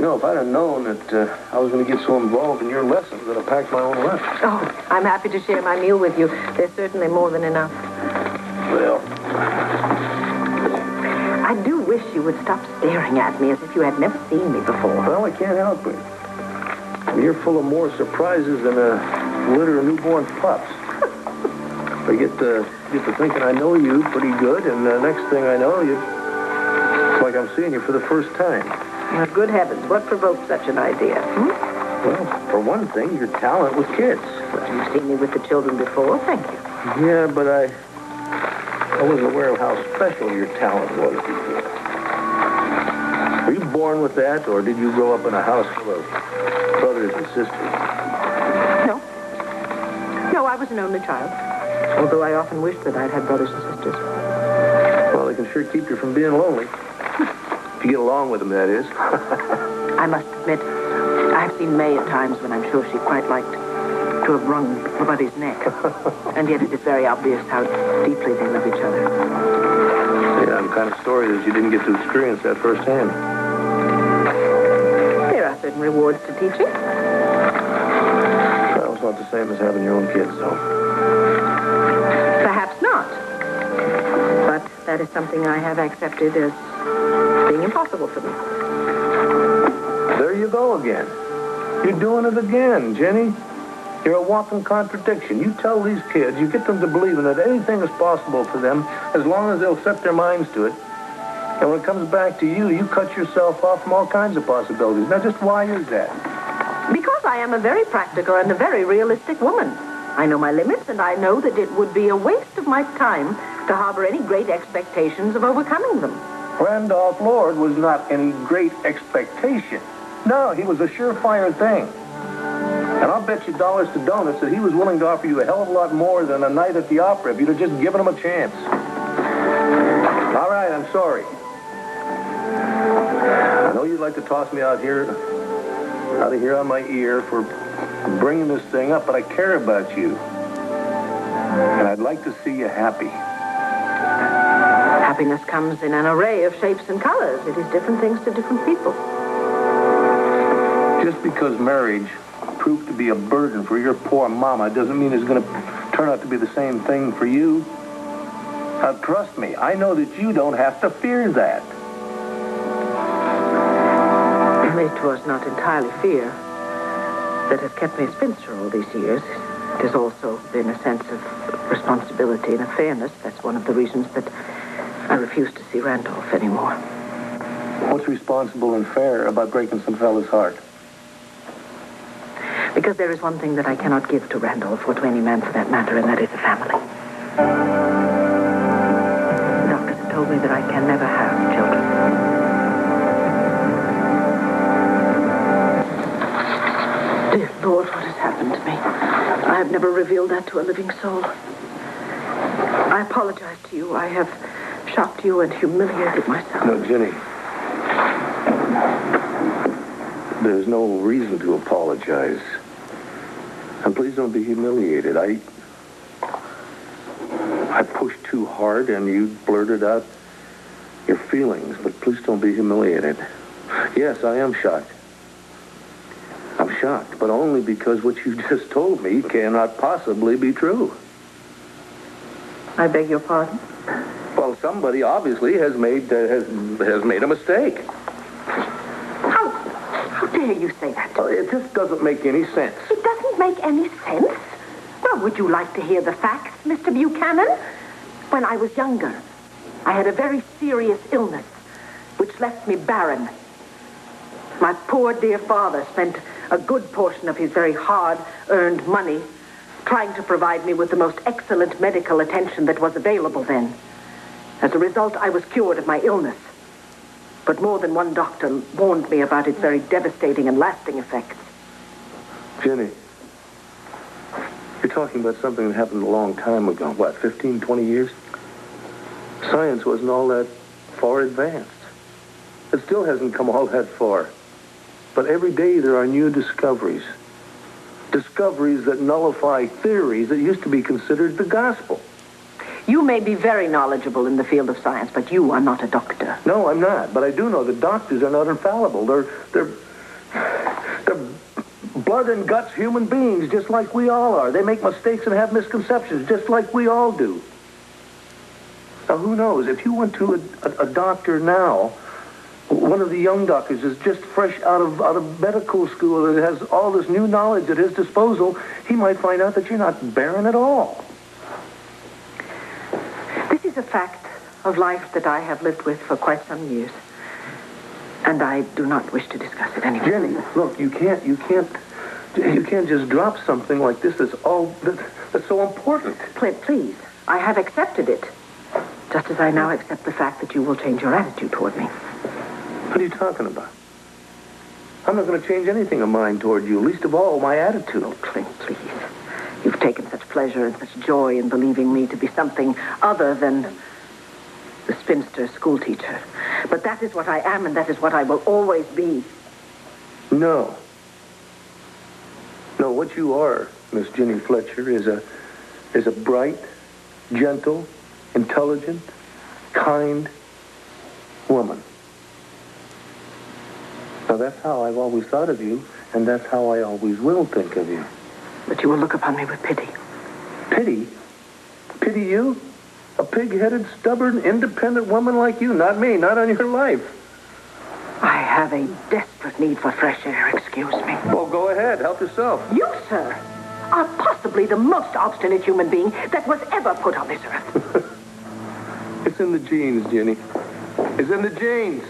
You know, if I'd have known that I was going to get so involved in your lessons, I'd have packed my own lunch. Oh, I'm happy to share my meal with you. There's certainly more than enough. Well, I do wish you would stop staring at me as if you had never seen me before. well, I can't help it. You're full of more surprises than a litter of newborn pups. I get to thinking I know you pretty good, and the next thing I know, it's like I'm seeing you for the first time. Oh, good heavens, what provoked such an idea? Well, for one thing, your talent with kids. Well, you've seen me with the children before, thank you. Yeah, but I wasn't aware of how special your talent was before. Were you born with that, or did you grow up in a house full of brothers and sisters? No. No, I was an only child. Although I often wished that I'd had brothers and sisters. Well, they can sure keep you from being lonely. If you get along with them, that is. I must admit, I've seen May at times when I'm sure she quite liked to have wrung her buddy's neck. And yet it is very obvious how deeply they love each other. Yeah, I'm kind of sorry that you didn't get to experience that firsthand. There are certain rewards to teaching. Well, it's not the same as having your own kids, though. Perhaps not. But that is something I have accepted as being impossible for me. There you go again. You're doing it again, Jenny. You're a walking contradiction. You tell these kids, you get them to believing that anything is possible for them as long as they'll set their minds to it. And when it comes back to you, you cut yourself off from all kinds of possibilities. Now, just why is that? Because I am a very practical and a very realistic woman. I know my limits, and I know that it would be a waste of my time to harbor any great expectations of overcoming them. Randolph Lord was not any great expectation. No, he was a surefire thing. And I'll bet you dollars to donuts that he was willing to offer you a hell of a lot more than a night at the opera if you'd have just given him a chance. All right, I'm sorry. I know you'd like to toss me out of here on my ear for bringing this thing up, but I care about you. And I'd like to see you happy. Happiness comes in an array of shapes and colors. It is different things to different people. Just because marriage proved to be a burden for your poor mama doesn't mean it's going to turn out to be the same thing for you. Now, trust me, I know that you don't have to fear that. It was not entirely fear that has kept me a spinster all these years. It has also been a sense of responsibility and of fairness. That's one of the reasons that I refuse to see Randolph anymore. What's responsible and fair about breaking some fella's heart? Because there is one thing that I cannot give to Randolph, or to any man for that matter, and that is a family. The doctors have told me that I can never have children. Dear Lord, what has happened to me? I have never revealed that to a living soul. I apologize to you. I have shocked you and humiliated myself. No, Jenny. There's no reason to apologize. And please don't be humiliated. I pushed too hard and you blurted out your feelings, but please don't be humiliated. Yes, I am shocked. I'm shocked, but only because what you just told me cannot possibly be true. I beg your pardon? Well, somebody obviously has made a mistake. How dare you say that? Well, it just doesn't make any sense. It doesn't make any sense? Well, would you like to hear the facts, Mr. Buchanan? When I was younger, I had a very serious illness, which left me barren. My poor dear father spent a good portion of his very hard-earned money trying to provide me with the most excellent medical attention that was available then. As a result, I was cured of my illness. But more than one doctor warned me about its very devastating and lasting effects. Jenny, you're talking about something that happened a long time ago. What, 15, 20 years? Science wasn't all that far advanced. It still hasn't come all that far. But every day there are new discoveries. Discoveries that nullify theories that used to be considered the gospel. You may be very knowledgeable in the field of science, but you are not a doctor. No, I'm not. But I do know that doctors are not infallible. They're They're blood and guts human beings, just like we all are. They make mistakes and have misconceptions, just like we all do. Now, who knows? If you went to a doctor now, one of the young doctors is just fresh out of medical school that has all this new knowledge at his disposal, he might find out that you're not barren at all. This is a fact of life that I have lived with for quite some years. And I do not wish to discuss it anymore. Jenny, look, you can't just drop something like this that's so important. Clint, please. I have accepted it. Just as I now accept the fact that you will change your attitude toward me. What are you talking about? I'm not going to change anything of mine toward you, least of all my attitude. Oh, Clint, please. You've taken such pleasure and such joy in believing me to be something other than the spinster schoolteacher. But that is what I am, and that is what I will always be. No. No, what you are, Miss Jenny Fletcher, is a bright, gentle, intelligent, kind woman. Now, that's how I've always thought of you, and that's how I always will think of you. But you will look upon me with pity. Pity? Pity you? A pig-headed, stubborn, independent woman like you. Not me, not on your life. I have a desperate need for fresh air, excuse me. Well, go ahead. Help yourself. You, sir, are possibly the most obstinate human being that was ever put on this earth. It's in the genes, Jenny. It's in the genes.